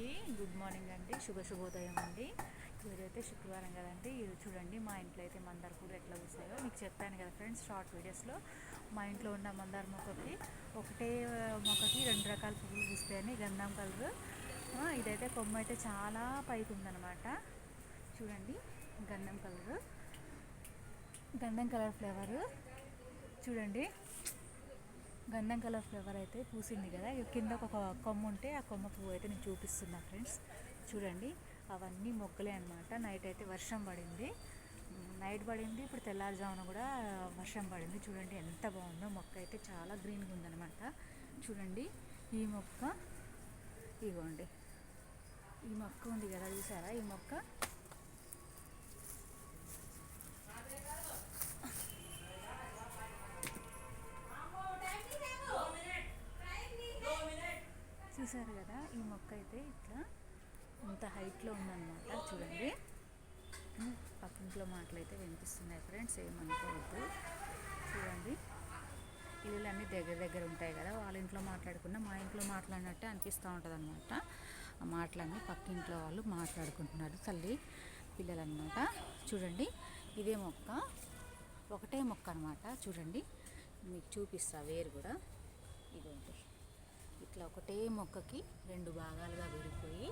Good morning అండి, శుభోదయం అండి. ఈరోజైతే శుక్రవారం కదండి. ఇది చూడండి మా ఇంట్లో అయితే మందార పూలు ఎట్లా పూసాయో మీకు చెప్పాను కదా ఫ్రెండ్స్ షార్ట్ వీడియోస్లో. మా ఇంట్లో ఉన్న మందార మొక్కకి ఒకటే మొక్కకి 2 రకాల పువ్వులు పూస్తాయని గంధం కలర్. ఇదైతే కొమ్మ అయితే చాలా పైకి ఉందన్నమాట. చూడండి గంధం కలర్ ఫ్లేవర్ చూడండి. గంధం కలర్ ఫ్లవర్ అయితే పూసింది కదా. కింద ఒక కొమ్మ ఉంటే ఆ కొమ్మ పువ్వు అయితే నేను చూపిస్తున్నా ఫ్రెండ్స్. చూడండి అవన్నీ మొక్కలే అనమాట. నైట్ అయితే వర్షం పడింది, ఇప్పుడు తెల్లారుజామున కూడా వర్షం పడింది. చూడండి ఎంత బాగుందో మొక్క అయితే, చాలా గ్రీన్గా ఉందన్నమాట. చూడండి ఈ మొక్క, ఇగోండి ఈ మొక్క ఉంది కదా, చూసారా ఈ మొక్క. చూసారు కదా ఈ మొక్క అయితే ఇట్లా ఇంత హైట్లో ఉందన్నమాట. చూడండి పక్కింట్లో మాటలు అయితే వినిపిస్తున్నాయి ఫ్రెండ్స్, ఏమనుకోవద్దు. చూడండి ఇల్లులన్నీ దగ్గర ఉంటాయి కదా, వాళ్ళ ఇంట్లో మాట్లాడుకున్నా మా ఇంట్లో మాట్లాడినట్టే అనిపిస్తూ ఉంటుంది అనమాట. ఆ మాటలన్నీ పక్కింట్లో వాళ్ళు మాట్లాడుకుంటున్నారు, తల్లి పిల్లలు అనమాట. చూడండి ఇదే మొక్క, ఒకటే మొక్క అనమాట. చూడండి మీకు చూపిస్తా వేరు కూడా. ఇదిగోండి ఇట్లా ఒకటే మొక్కకి 2 భాగాలుగా విడిపోయి,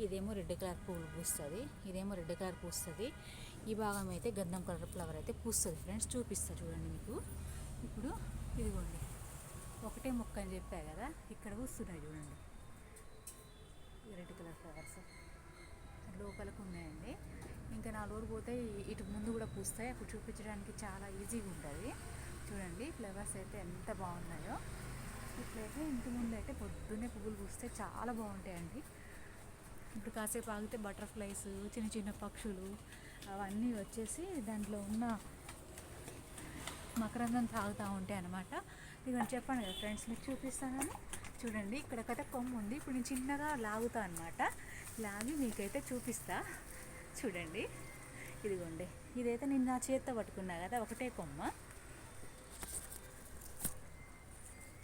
ఇదేమో రెడ్ కలర్ పువ్వులు పూస్తుంది, ఇదేమో రెడ్ కలర్ పూస్తుంది. ఈ భాగం అయితే గంధం కలర్ ఫ్లవర్ అయితే పూస్తుంది ఫ్రెండ్స్. చూపిస్తా చూడండి మీకు. ఇప్పుడు ఇదిగోండి ఒకటే మొక్క అని చెప్పా కదా, ఇక్కడ పూస్తున్నాయి చూడండి రెడ్ కలర్ ఫ్లవర్స్ లోపలకు ఉన్నాయండి. ఇంకా 4 రోజులు పోతే ఇటు ముందు కూడా పూస్తాయి, అప్పుడు చూపించడానికి చాలా ఈజీగా ఉంటుంది. చూడండి ఫ్లవర్స్ అయితే ఎంత బాగున్నాయో. ఇట్లయితే ఇంటి ముందు అయితే పొద్దున్నే పువ్వులు పూస్తే చాలా బాగుంటాయండి. ఇప్పుడు కాసేపు ఆగితే బటర్ఫ్లైస్, చిన్న పక్షులు అవన్నీ వచ్చేసి దాంట్లో ఉన్న మకరందం తాగుతూ ఉంటాయి అన్నమాట. ఇవన్నీ చెప్పాను కదా ఫ్రెండ్స్, మీకు చూపిస్తాను. చూడండి ఇక్కడకైతే కొమ్మ ఉంది, ఇప్పుడు నేను చిన్నగా లాగుతా అనమాట. లాగి మీకైతే చూపిస్తా. చూడండి ఇదిగోండి, ఇదైతే నేను నా చేత్తో పట్టుకున్నా కదా, ఒకటే కొమ్మ.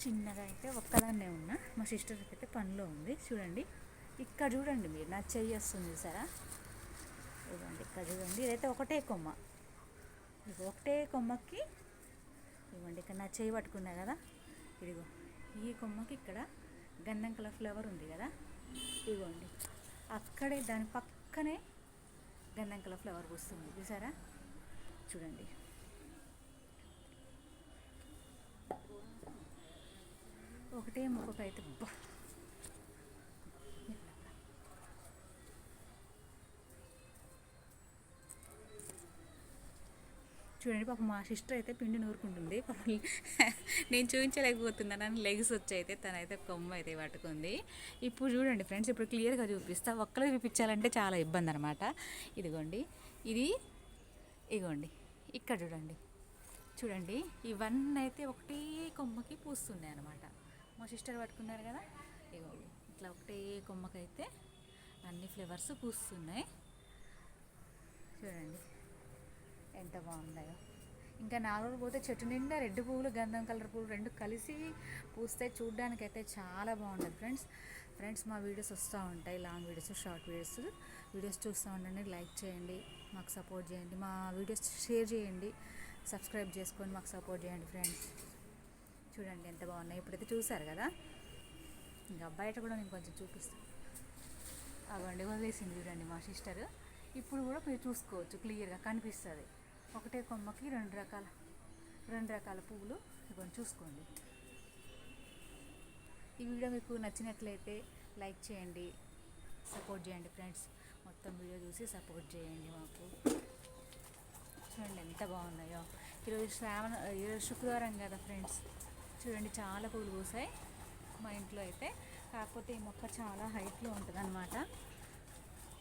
చిన్నగా అయితే ఒక్కదాన్నే ఉన్నా, మా సిస్టర్కి అయితే పనిలో ఉంది. చూడండి ఇక్కడ చూడండి, మీరు నా చెయ్యి వస్తుంది చూసారా, ఇదిగోండి ఇక్కడ చూడండి. ఇదైతే ఒకటే కొమ్మ, ఇది ఒకటే కొమ్మకి ఇదిగోండి ఇక్కడ నా చెయ్యి పట్టుకున్నా కదా, ఇదిగో ఈ కొమ్మకి ఇక్కడ గంధం కలర్ ఫ్లవర్ ఉంది కదా, ఇదిగోండి అక్కడే దాని పక్కనే గంధం కలర్ ఫ్లవర్ వస్తుంది చూసారా. చూడండి ఒకటే మొక్కకైతే చూడండి పాప మా సిస్టర్ అయితే పిండి నూరుకుంటుంది. నేను చూపించలేకపోతున్నాను, లెగ్స్ వచ్చైతే తనైతే కొమ్మ అయితే పట్టుకుంది. ఇప్పుడు చూడండి ఫ్రెండ్స్, ఇప్పుడు క్లియర్గా చూపిస్తా. ఒక్కలో చూపించాలంటే చాలా ఇబ్బంది అనమాట. ఇదిగోండి ఇగోండి ఇక్కడ చూడండి ఇవన్నీ అయితే ఒకటే కొమ్మకి పూస్తున్నాయి అనమాట. మా సిస్టర్ పట్టుకున్నారు కదా, ఇగోండి ఇట్లా ఒకటే కొమ్మకైతే అన్ని ఫ్లేవర్స్ పూస్తున్నాయి. చూడండి ఎంత బాగున్నాయో. ఇంకా 4 రోజులు పోతే చెట్టు నిండా రెడ్ పువ్వులు, గంధం కలర్ పువ్వులు 2 కలిసి పూస్తే చూడడానికైతే చాలా బాగుంటుంది ఫ్రెండ్స్. మా వీడియోస్ వస్తూ ఉంటాయి, లాంగ్ వీడియోస్, షార్ట్ వీడియోస్ చూస్తూ ఉండండి. లైక్ చేయండి, మాకు సపోర్ట్ చేయండి. మా వీడియోస్ షేర్ చేయండి, సబ్స్క్రైబ్ చేసుకొని మాకు సపోర్ట్ చేయండి ఫ్రెండ్స్. చూడండి ఎంత బాగున్నాయి. ఇప్పుడైతే చూసారు కదా, ఇంకా బయట కూడా నేను కొంచెం చూపిస్తాను. అవ్వండి వదిలేసింది చూడండి మా సిస్టర్. ఇప్పుడు కూడా మీరు చూసుకోవచ్చు, క్లియర్గా కనిపిస్తుంది. ఒకటే కొమ్మకి 2 రకాల పువ్వులు. ఇవన్నీ చూసుకోండి. ఈ వీడియో మీకు నచ్చినట్లయితే లైక్ చేయండి, సపోర్ట్ చేయండి ఫ్రెండ్స్. మొత్తం వీడియో చూసి సపోర్ట్ చేయండి మాకు. చూడండి ఎంత బాగున్నాయో. ఈరోజు శుక్రవారం కదా ఫ్రెండ్స్. చూడండి చాలా పువ్వులు పూసాయి మా ఇంట్లో అయితే. కాకపోతే ఈ మొక్క చాలా హైట్లో ఉంటుంది అన్నమాట.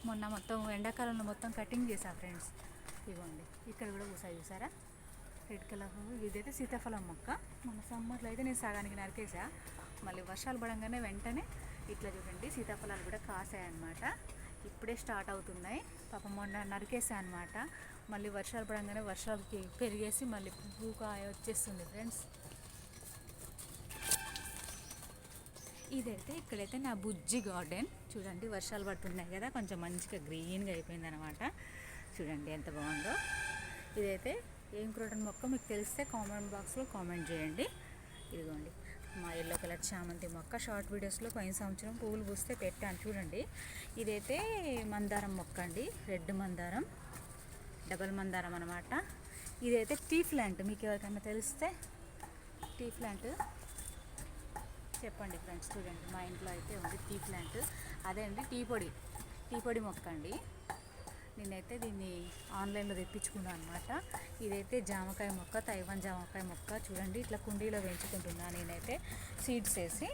మొన్న మొత్తం ఎండాకాలంలో మొత్తం కటింగ్ చేసా ఫ్రెండ్స్. ఇవ్వండి ఇక్కడ కూడా పూసాయి చూసారా రెడ్ కలర్. ఇదైతే సీతాఫలం మొక్క. మన సమ్మర్లో అయితే నేను సగానికి నరికేసా, మళ్ళీ వర్షాలు పడంగానే వెంటనే ఇట్లా చూడండి సీతాఫలాలు కూడా కాసాయి అన్నమాట. ఇప్పుడే స్టార్ట్ అవుతున్నాయి. పాపం మొన్న నరికేసా అనమాట. మళ్ళీ వర్షాలు పడంగానే వర్షాలకి పెరిగేసి మళ్ళీ పువ్వు కాయ వచ్చేస్తుంది ఫ్రెండ్స్. ఇదైతే ఇక్కడైతే నా బుజ్జి గార్డెన్ చూడండి. వర్షాలు పడుతున్నాయి కదా, కొంచెం మంచిగా గ్రీన్గా అయిపోయింది అనమాట. చూడండి ఎంత బాగుందో. ఇదైతే ఏం క్రోటన్ మొక్క మీకు తెలిస్తే కామెంట్ బాక్స్లో కామెంట్ చేయండి. ఇదిగోండి మా ఎల్లో కలర్ చామంతి మొక్క. షార్ట్ వీడియోస్లో పోయిన సంవత్సరం పువ్వులు పూస్తే పెట్టాను చూడండి. ఇదైతే మందారం మొక్క అండి, రెడ్ మందారం, డబల్ మందారం అనమాట. ఇదైతే టీ ప్లాంట్. మీకు ఎవరికైనా తెలిస్తే టీ ప్లాంట్ చెప్పండి ఫ్రెండ్స్. చూడండి మా ఇంట్లో అయితే ఉంది టీ ప్లాంట్. అదే అండి టీ పొడి మొక్క అండి. నేనైతే దీన్ని ఆన్లైన్లో తెప్పించుకున్నాను అనమాట. ఇదైతే జామకాయ మొక్క, తైవాన్ జామకాయ మొక్క. చూడండి ఇట్లా కుండీలో పెంచుకుంటున్నాను నేనైతే సీడ్స్ వేసి.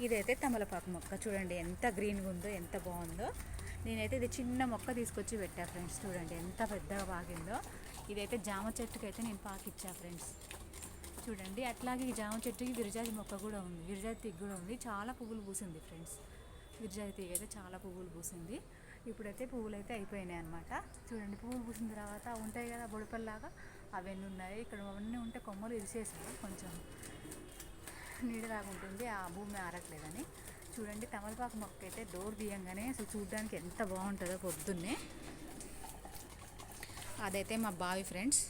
ఇదైతే తమలపాకు మొక్క. చూడండి ఎంత గ్రీన్గా ఉందో, ఎంత బాగుందో. నేనైతే ఇది చిన్న మొక్క తీసుకొచ్చి పెట్టా ఫ్రెండ్స్. చూడండి ఎంత పెద్దగా పాకిందో. ఇదైతే జామ చెట్టుకి అయితే నేను పాకిచ్చా ఫ్రెండ్స్. చూడండి అట్లాగే ఈ జామ చెట్టుకి విరజాజి మొక్క కూడా ఉంది, విరజాజి తీగ కూడా ఉంది. చాలా పువ్వులు పూసింది ఫ్రెండ్స్. విరజాజి తీగ అయితే చాలా పువ్వులు పూసింది. ఇప్పుడైతే పువ్వులు అయితే అయిపోయినాయి అనమాట. చూడండి పువ్వులు పూసిన తర్వాత ఉంటాయి కదా బొడపల్లాగా, అవన్నీ ఉన్నాయి. ఇక్కడ అవన్నీ ఉంటే కొమ్మలు ఇరిసేసారు, కొంచెం నీడలాగా ఉంటుంది, ఆ భూమి ఆరట్లేదని. చూడండి తమలపాకు మొక్క అయితే డోర్ తీయంగానే అసలు చూడడానికి ఎంత బాగుంటుందో పొద్దున్నే. అదైతే మా బావి ఫ్రెండ్స్.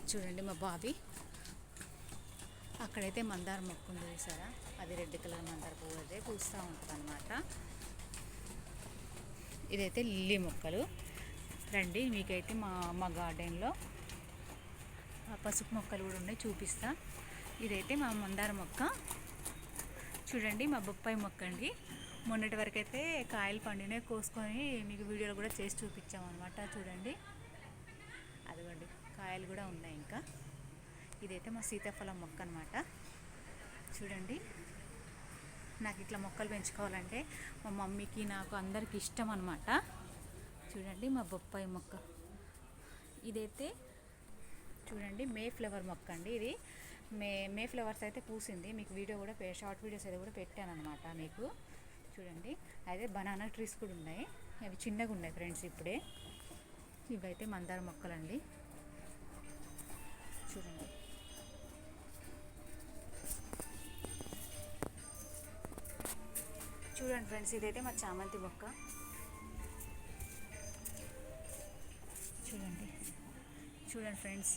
చూడండి మా బావి. అక్కడైతే మందార మొక్క ఉంది చూసారా, అది రెడ్ కలర్ మందార పువ్వు అయితే పూస్తూ ఉంటుంది అనమాట. ఇదైతే లిల్లీ మొక్కలు. రండి మీకైతే మా గార్డెన్లో పసుపు మొక్కలు కూడా ఉన్నాయి, చూపిస్తా. ఇదైతే మా మందార మొక్క. చూడండి మా బొప్పాయి మొక్క అండి. మొన్నటి వరకు అయితే కాయలు పండినే కోసుకొని మీకు వీడియోలు కూడా చేసి చూపించామన్నమాట. చూడండి అదిగోండి కాయలు కూడా ఉన్నాయి ఇంకా. ఇదైతే మా సీతాఫలం మొక్క అనమాట. చూడండి నాకు ఇట్లా మొక్కలు పెంచుకోవాలంటే మా మమ్మీకి నాకు అందరికి ఇష్టం అనమాట. చూడండి మా బొప్పాయి మొక్క. ఇదైతే చూడండి మే ఫ్లవర్ మొక్క అండి. ఇది మే ఫ్లవర్స్ అయితే పూసింది. మీకు వీడియో కూడా షార్ట్ వీడియోస్ అయితే కూడా పెట్టాను అనమాట మీకు. చూడండి అయితే బనానా ట్రీస్ కూడా ఉన్నాయి, అవి చిన్నగా ఉన్నాయి ఫ్రెండ్స్ ఇప్పుడే. ఇవైతే మందార మొక్కలండి. చూడండి చూడండి ఫ్రెండ్స్, ఇదైతే మా చామంతి మొక్క. చూడండి చూడండి ఫ్రెండ్స్,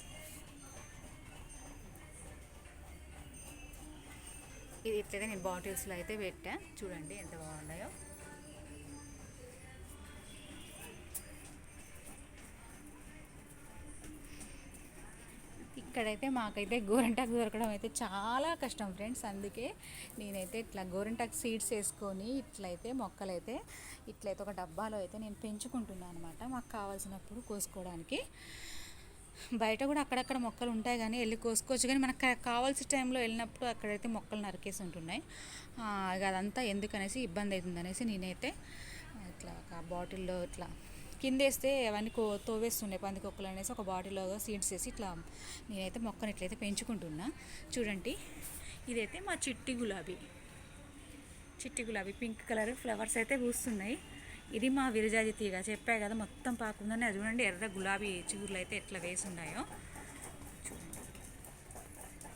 ఇది ఇట్లయితే నేను బాటిల్స్లో అయితే పెట్టా. చూడండి ఎంత బాగున్నాయో. ఇక్కడైతే మాకైతే గోరింటాకు దొరకడం అయితే చాలా కష్టం ఫ్రెండ్స్. అందుకే నేనైతే ఇట్లా గోరింటాకు సీడ్స్ వేసుకొని ఇట్లయితే మొక్కలైతే ఇట్లయితే ఒక డబ్బాలో అయితే నేను పెంచుకుంటున్నాను అనమాట, మాకు కావాల్సినప్పుడు కోసుకోవడానికి. బయట కూడా అక్కడక్కడ మొక్కలు ఉంటాయి కానీ వెళ్ళి కోసుకోవచ్చు, కానీ మనకు కావాల్సిన టైంలో వెళ్ళినప్పుడు అక్కడైతే మొక్కలు నరికేసి ఉంటున్నాయి. అదంతా ఎందుకనేసి ఇబ్బంది అవుతుంది అనేసి నేనైతే ఇట్లా ఒక బాటిల్లో ఇట్లా కిందేస్తే అవన్నీ తోవేస్తున్నాయి పందికొక్కలు అనేసి ఒక బాటిల్లో సీడ్స్ వేసి ఇట్లా నేనైతే మొక్కను ఇట్లయితే పెంచుకుంటున్నా. చూడండి ఇదైతే మా చిట్టి గులాబీ పింక్ కలర్ ఫ్లవర్స్ అయితే పూస్తున్నాయి. ఇది మా విరజాజి తీగ, చెప్పా కదా మొత్తం పాకుందని. అది చూడండి ఎర్ర గులాబీ చిగుర్లు అయితే ఎట్లా వేసి ఉన్నాయో. చూడండి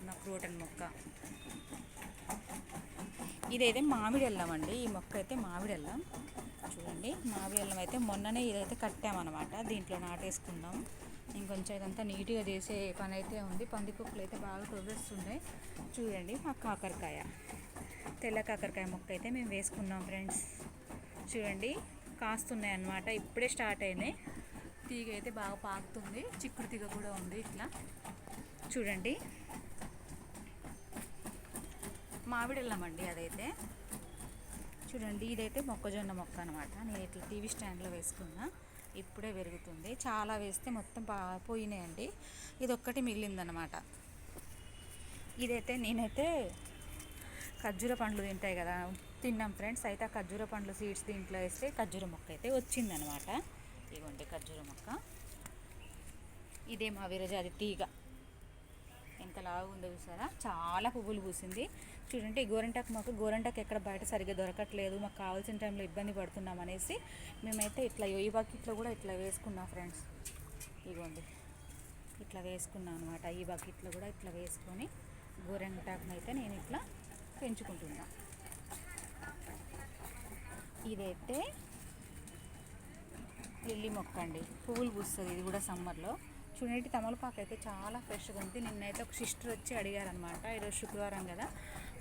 మా క్రోటన్ మొక్క. ఇదైతే మామిడి అల్లం అండి. ఈ మొక్క అయితే మామిడి అల్లం. చూడండి మామిడి అల్లం అయితే మొన్ననే ఇదైతే కట్టామన్నమాట, దీంట్లో నాటేసుకున్నాం. ఇంకొంచెం ఇదంతా నీట్గా చేసే పని అయితే ఉంది. పందికొక్కులు అయితే బాగా తొవ్వేస్తున్నాయి. చూడండి మా కాకరకాయ, తెల్ల కాకరకాయ మొక్క అయితే మేము వేసుకున్నాం ఫ్రెండ్స్. చూడండి కాస్తున్నాయి అన్నమాట, ఇప్పుడే స్టార్ట్ అయినాయి. తీగ అయితే బాగా పాకుతుంది, చిక్కుడు తీగ కూడా ఉంది ఇట్లా. చూడండి మామిడి అల్లం అండి అదైతే. చూడండి ఇదైతే మొక్కజొన్న మొక్క అనమాట. నేను ఇట్లా టీవీ స్టాండ్లో వేసుకున్నా, ఇప్పుడే పెరుగుతుంది. చాలా వేస్తే మొత్తం పోయినాయండి, ఇది ఒక్కటి మిగిలిందనమాట. ఇదైతే నేనైతే ఖర్జూర పండ్లు తింటాయి కదా, తిన్నాం ఫ్రెండ్స్. అయితే ఆ ఖర్జూర పండ్లు సీడ్స్ దీంట్లో వేస్తే ఖర్జూర మొక్క అయితే వచ్చిందనమాట. ఇదిగోండి ఖర్జూర మొక్క. ఇదే మా విరజాది తీగ, ఎంత లావు ఉందో చూసారా, చాలా పువ్వులు పూసింది. చూడండి గోరింటాకు మొక్క, గోరింటాకు ఎక్కడ బయట సరిగ్గా దొరకట్లేదు, మాకు కావాల్సిన టైంలో ఇబ్బంది పడుతున్నాం అనేసి మేమైతే ఇట్లా ఈ బకెట్లో కూడా ఇట్లా వేసుకున్నాం ఫ్రెండ్స్. ఇదిగోండి ఇట్లా వేసుకున్నాం అనమాట, ఈ బకెట్లో కూడా ఇట్లా వేసుకొని గోరెంటాకుని అయితే నేను ఇట్లా పెంచుకుంటున్నా. ఇదైతే లిల్లీ మొక్క అండి, పువ్వులు పూస్తుంది. ఇది కూడా సమ్మర్లో. చూడండి తమలపాకు అయితే చాలా ఫ్రెష్గా ఉంది. నిన్నైతే ఒక సిస్టర్ వచ్చి అడిగారనమాట, ఈరోజు శుక్రవారం కదా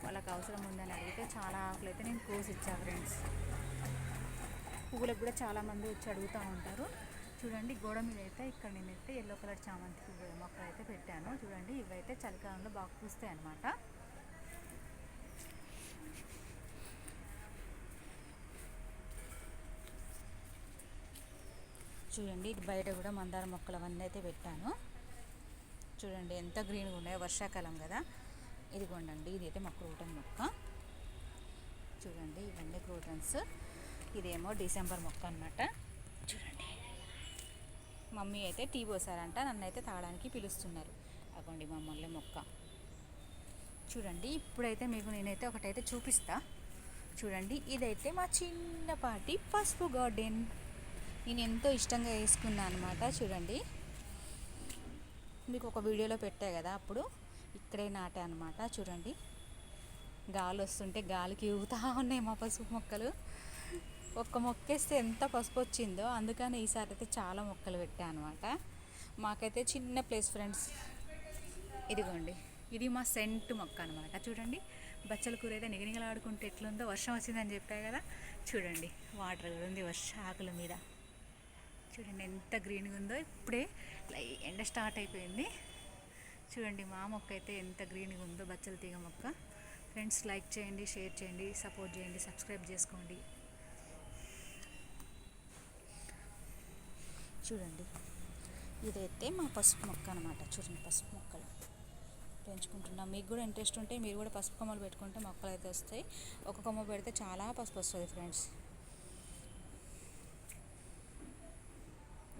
వాళ్ళకి అవసరం ఉందని అడిగితే చాలా ఆకులు అయితే నేను కోసి ఇచ్చా ఫ్రెండ్స్. పువ్వులకు కూడా చాలామంది వచ్చి అడుగుతూ ఉంటారు. చూడండి గోడ మీద అయితే ఇక్కడ నేనైతే ఎల్లో కలర్ చామంతి పువ్వు మొక్కలు అయితే పెట్టాను. చూడండి ఇవైతే చలికాలంలో బాగా పూస్తాయి అన్నమాట. చూడండి బయట కూడా మందార మొక్కలు అవన్నీ అయితే పెట్టాను. చూడండి ఎంత గ్రీన్గా ఉన్నాయో, వర్షాకాలం కదా. ఇదిగోండి ఇదైతే మా క్రోటన్ మొక్క. చూడండి ఇవన్నీ క్రోటన్స్. ఇదేమో డిసెంబర్ మొక్క అనమాట. చూడండి మమ్మీ అయితే టీ పోసారంట, నన్ను అయితే తాగడానికి పిలుస్తున్నారు. అవ్వండి మా మల్లె మొక్క. చూడండి ఇప్పుడైతే మీకు నేనైతే ఒకటైతే చూపిస్తా. చూడండి ఇదైతే మా చిన్నపాటి పసుపు గార్డెన్. నేను ఎంతో ఇష్టంగా వేసుకున్నాను అనమాట. చూడండి మీకు ఒక వీడియోలో పెట్టా కదా, అప్పుడు ఇక్కడే నాటే అనమాట. చూడండి గాలి వస్తుంటే గాలికి ఊగుతూ ఉన్నాయి మా పసుపు మొక్కలు. ఒక్క మొక్క వేస్తే ఎంత పసుపు వచ్చిందో, అందుకని ఈసారి అయితే చాలా మొక్కలు పెట్టాను అనమాట. మాకైతే చిన్న ప్లేస్ ఫ్రెండ్స్. ఇదిగోండి ఇది మా సెంట్ మొక్క అనమాట. చూడండి బచ్చల కూర అయితే నిగనిగలాడుకుంటే ఎట్లుందో, వర్షం వచ్చిందని చెప్పాయి కదా. చూడండి వాటర్ కూడా ఉంది ఆకుల మీద. చూడండి ఎంత గ్రీన్గా ఉందో. ఇప్పుడే ఎండ స్టార్ట్ అయిపోయింది. చూడండి మా మొక్క అయితే ఎంత గ్రీన్గా ఉందో, బచ్చల తీగ మొక్క. ఫ్రెండ్స్ లైక్ చేయండి, షేర్ చేయండి, సపోర్ట్ చేయండి, సబ్స్క్రైబ్ చేసుకోండి. చూడండి ఇదైతే మా పసుపు మొక్క అనమాట. చూడండి పసుపు మొక్కలు పెంచుకుంటున్నాం. మీకు కూడా ఇంట్రెస్ట్ ఉంటే మీరు కూడా పసుపు కొమ్మలు పెట్టుకుంటే మొక్కలు అయితే వస్తాయి. ఒక కొమ్మ పెడితే చాలా పసుపు వస్తుంది ఫ్రెండ్స్.